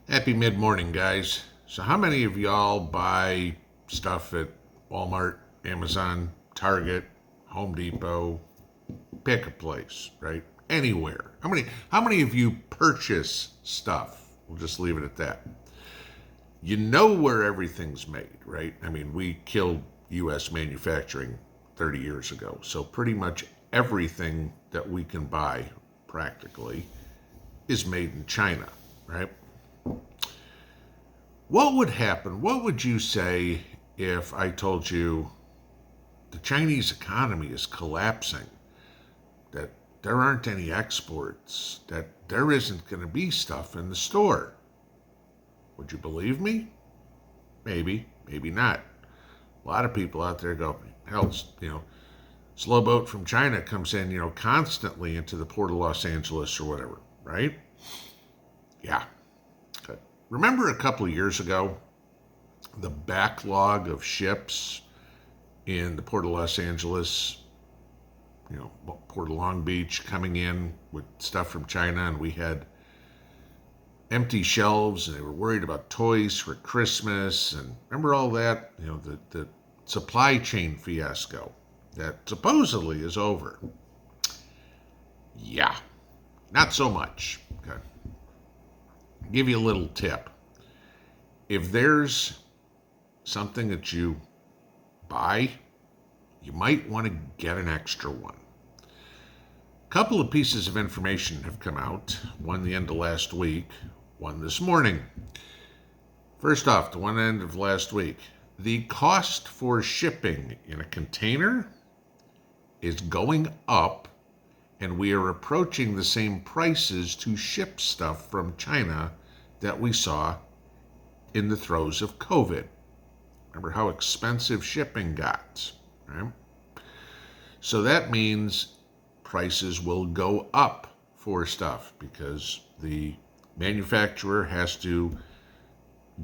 Happy mid-morning, guys. So how many of y'all buy stuff at Walmart, Amazon, Target, Home Depot, pick a place, right? Anywhere. How many of you purchase stuff? We'll just leave it at that. You know where everything's made, right? I mean, we killed US manufacturing 30 years ago. So pretty much everything that we can buy practically is made in China, right? What would happen? What would you say if I told you the Chinese economy is collapsing, that there aren't any exports, that there isn't going to be stuff in the store? Would you believe me? Maybe, maybe not. A lot of people out there go, hell, slow boat from China comes in, constantly into the port of Los Angeles or whatever, right? Yeah. Okay. Remember a couple of years ago, the backlog of ships in the port of Los Angeles, Port of Long Beach coming in with stuff from China, and we had empty shelves, and they were worried about toys for Christmas, and remember all that? The supply chain fiasco that supposedly is over. Yeah, not so much. Okay. I'll give you a little tip. If there's something that you buy, you might want to get an extra one. A couple of pieces of information have come out, one the end of last week, one this morning. First off, the one end of last week, the cost for shipping in a container is going up, and we are approaching the same prices to ship stuff from China that we saw in the throes of COVID. Remember how expensive shipping got, right? So that means prices will go up for stuff because the manufacturer has to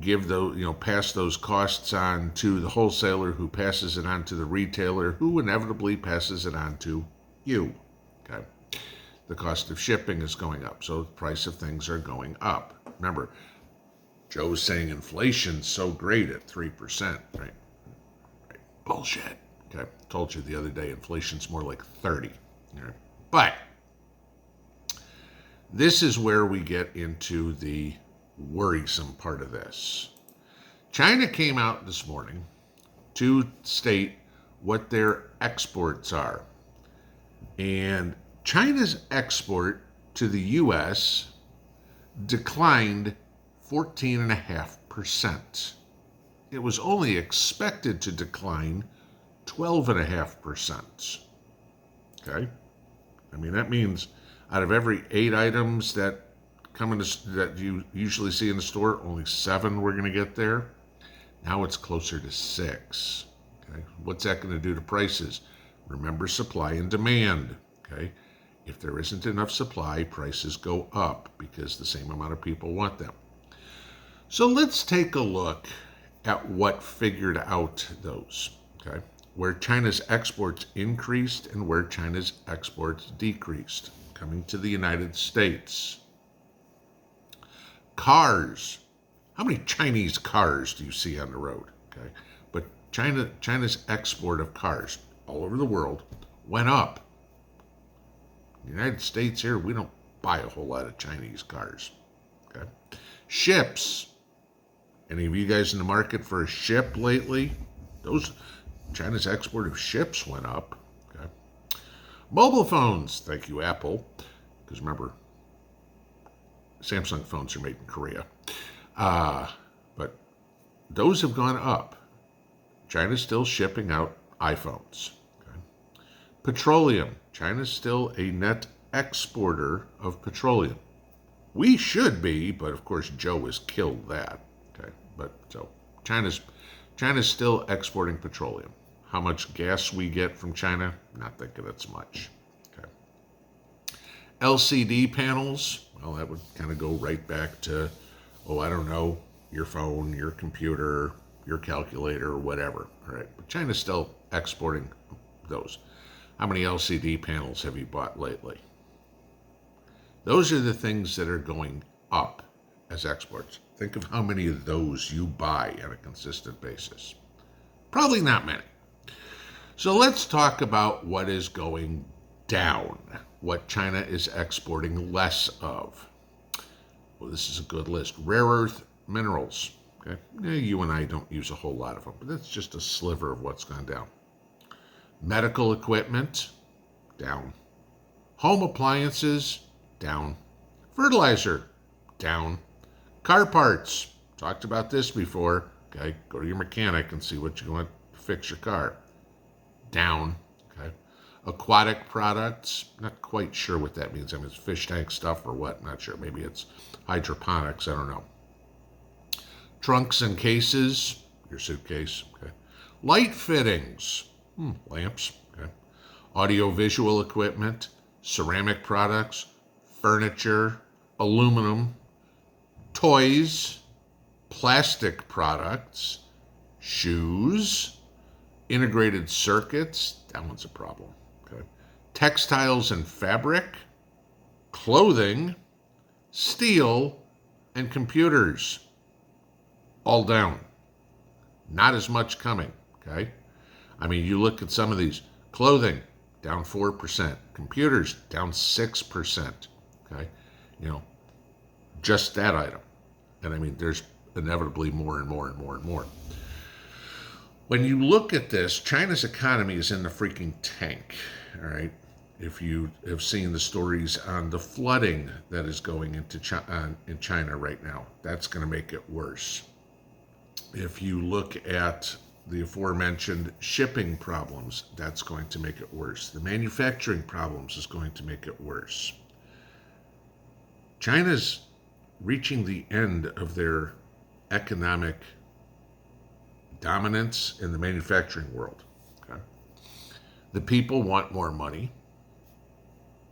give those, pass those costs on to the wholesaler, who passes it on to the retailer, who inevitably passes it on to you. Okay. The cost of shipping is going up, so the price of things are going up. Remember, Joe's saying inflation's so great at 3%, right? Bullshit. Okay. Told you the other day, inflation's more like 30. Right? But this is where we get into the worrisome part of this. China came out this morning to state what their exports are. And China's export to the U.S. declined 14.5%. It was only expected to decline 12.5%. Okay? I mean, that means out of every 8 items that that you usually see in the store, only 7 we're going to get there. Now it's closer to 6. Okay? What's that going to do to prices? Remember supply and demand. Okay? If there isn't enough supply, prices go up because the same amount of people want them. So let's take a look at what figured out those. Okay? Where China's exports increased and where China's exports decreased. Coming to the United States. Cars. How many Chinese cars do you see on the road? Okay, but China's export of cars all over the world went up. In the United States here, we don't buy a whole lot of Chinese cars. Okay, ships. Any of you guys in the market for a ship lately? China's export of ships went up. Okay, mobile phones. Thank you, Apple, because remember, Samsung phones are made in Korea. But those have gone up. China's still shipping out iPhones. Okay? Petroleum. China's still a net exporter of petroleum. We should be, but of course Joe has killed that. Okay, but so China's still exporting petroleum. How much gas we get from China? Not thinking it's much. Okay. LCD panels. Well, that would kind of go right back to, I don't know, your phone, your computer, your calculator, or whatever. All right, but China's still exporting those. How many LCD panels have you bought lately? Those are the things that are going up as exports. Think of how many of those you buy on a consistent basis. Probably not many. So let's talk about what is going down, what China is exporting less of. Well, this is a good list. Rare earth minerals. Okay, you and I don't use a whole lot of them, but that's just a sliver of what's gone down. Medical equipment, down. Home appliances, down. Fertilizer, down. Car parts, talked about this before. Okay, go to your mechanic and see what you want to fix your car. Down. Okay. Aquatic products, not quite sure what that means. I mean, it's fish tank stuff or what? Not sure. Maybe it's hydroponics. I don't know. Trunks and cases, your suitcase. Okay. Light fittings, lamps. Okay. Audio-visual equipment, ceramic products, furniture, aluminum, toys, plastic products, shoes, integrated circuits. That one's a problem. Okay. Textiles and fabric, clothing, steel, and computers. All down. Not as much coming, okay? I mean, you look at some of these. Clothing, down 4%. Computers, down 6%, okay? You know, just that item. And I mean, there's inevitably more and more and more and more. When you look at this, China's economy is in the freaking tank, all right? If you have seen the stories on the flooding that is going into in China right now, that's going to make it worse. If you look at the aforementioned shipping problems, that's going to make it worse. The manufacturing problems is going to make it worse. China's reaching the end of their economic dominance in the manufacturing world. Okay? The people want more money.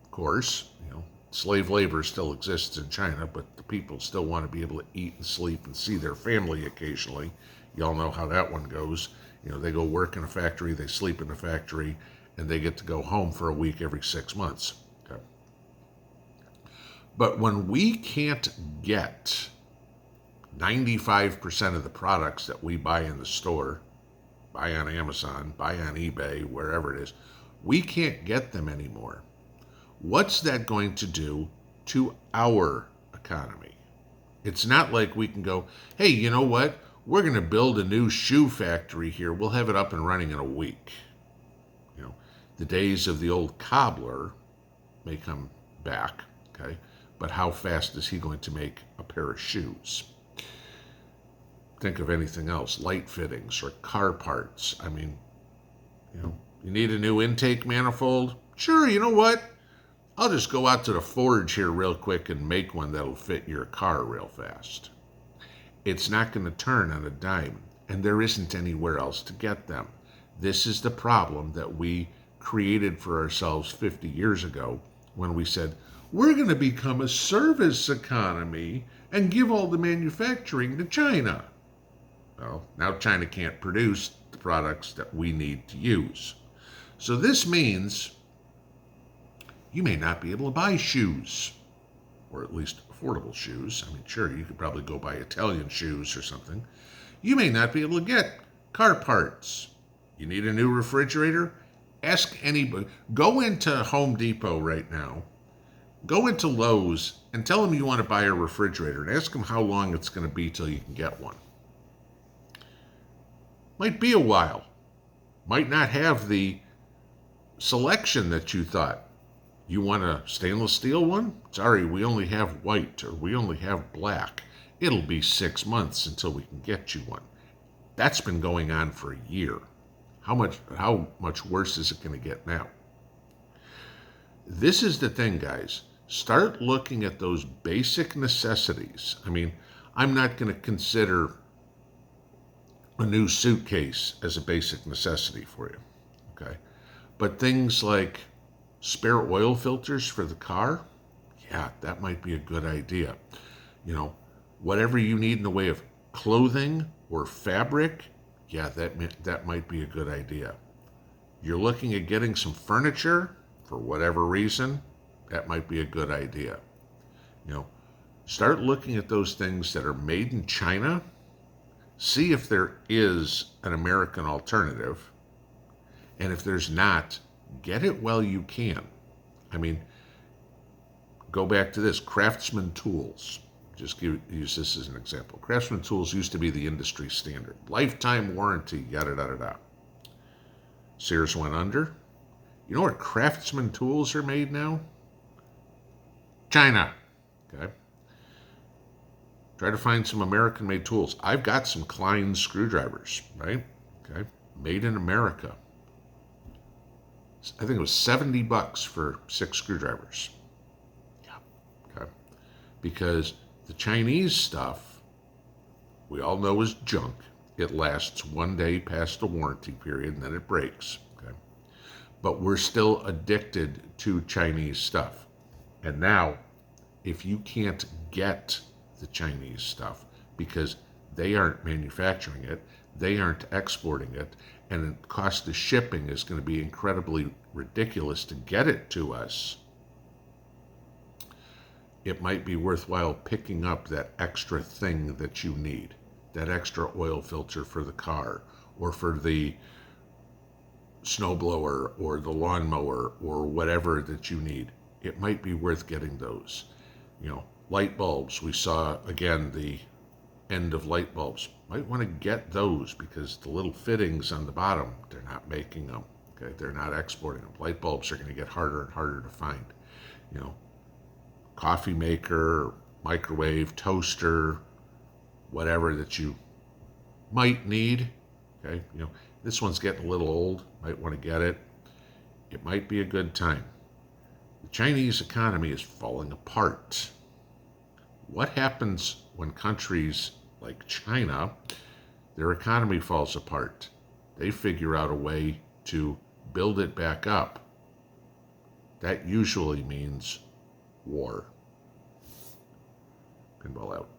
Of course, you know, slave labor still exists in China, but the people still want to be able to eat and sleep and see their family occasionally. Y'all know how that one goes. You know, they go work in a factory, they sleep in a factory, and they get to go home for a week every 6 months. Okay. But when we can't get 95% of the products that we buy in the store, buy on Amazon, buy on eBay, wherever it is, we can't get them anymore. What's that going to do to our economy? It's not like we can go, hey, you know what? We're going to build a new shoe factory here. We'll have it up and running in a week. You know, the days of the old cobbler may come back, okay? But how fast is he going to make a pair of shoes? Think of anything else, light fittings or car parts. I mean, you know, you need a new intake manifold? Sure, you know what? I'll just go out to the forge here real quick and make one that'll fit your car real fast. It's not going to turn on a dime, and there isn't anywhere else to get them. This is the problem that we created for ourselves 50 years ago when we said, we're going to become a service economy and give all the manufacturing to China. Well, now China can't produce the products that we need to use. So this means you may not be able to buy shoes, or at least affordable shoes. I mean, sure, you could probably go buy Italian shoes or something. You may not be able to get car parts. You need a new refrigerator? Ask anybody. Go into Home Depot right now. Go into Lowe's and tell them you want to buy a refrigerator and ask them how long it's going to be till you can get one. Might be a while. Might not have the selection that you thought. You want a stainless steel one? Sorry, we only have white, or we only have black. It'll be 6 months until we can get you one. That's been going on for a year. How much worse is it going to get now? This is the thing, guys. Start looking at those basic necessities. I mean, I'm not going to consider a new suitcase as a basic necessity for you, okay? But things like spare oil filters for the car, yeah, that might be a good idea. You know, whatever you need in the way of clothing or fabric, yeah, that might be a good idea. You're looking at getting some furniture for whatever reason, that might be a good idea. You know, Start looking at those things that are made in China. See if there is an American alternative. And if there's not, get it while you can. I mean, go back to this Craftsman tools. Use this as an example. Craftsman tools used to be the industry standard. Lifetime warranty, yada, yada, yada. Sears went under. You know where Craftsman tools are made now? China. Okay. Try to find some American-made tools. I've got some Klein screwdrivers, right? Okay. Made in America. I think it was $70 for 6 screwdrivers. Yeah. Okay. Because the Chinese stuff, we all know is junk. It lasts 1 day past the warranty period and then it breaks. Okay. But we're still addicted to Chinese stuff. And now, if you can't get the Chinese stuff because they aren't manufacturing it, they aren't exporting it, and the cost of shipping is going to be incredibly ridiculous to get it to us, it might be worthwhile picking up that extra thing that you need, that extra oil filter for the car, or for the snowblower, or the lawnmower, or whatever that you need. It might be worth getting those. Light bulbs. We saw, again, the end of light bulbs. Might want to get those because the little fittings on the bottom, they're not making them. Okay, they're not exporting them. Light bulbs are going to get harder and harder to find. Coffee maker, microwave, toaster, whatever that you might need. Okay, this one's getting a little old. Might want to get it. It might be a good time. The Chinese economy is falling apart. What happens when countries like China, their economy falls apart? They figure out a way to build it back up. That usually means war. Pinball out.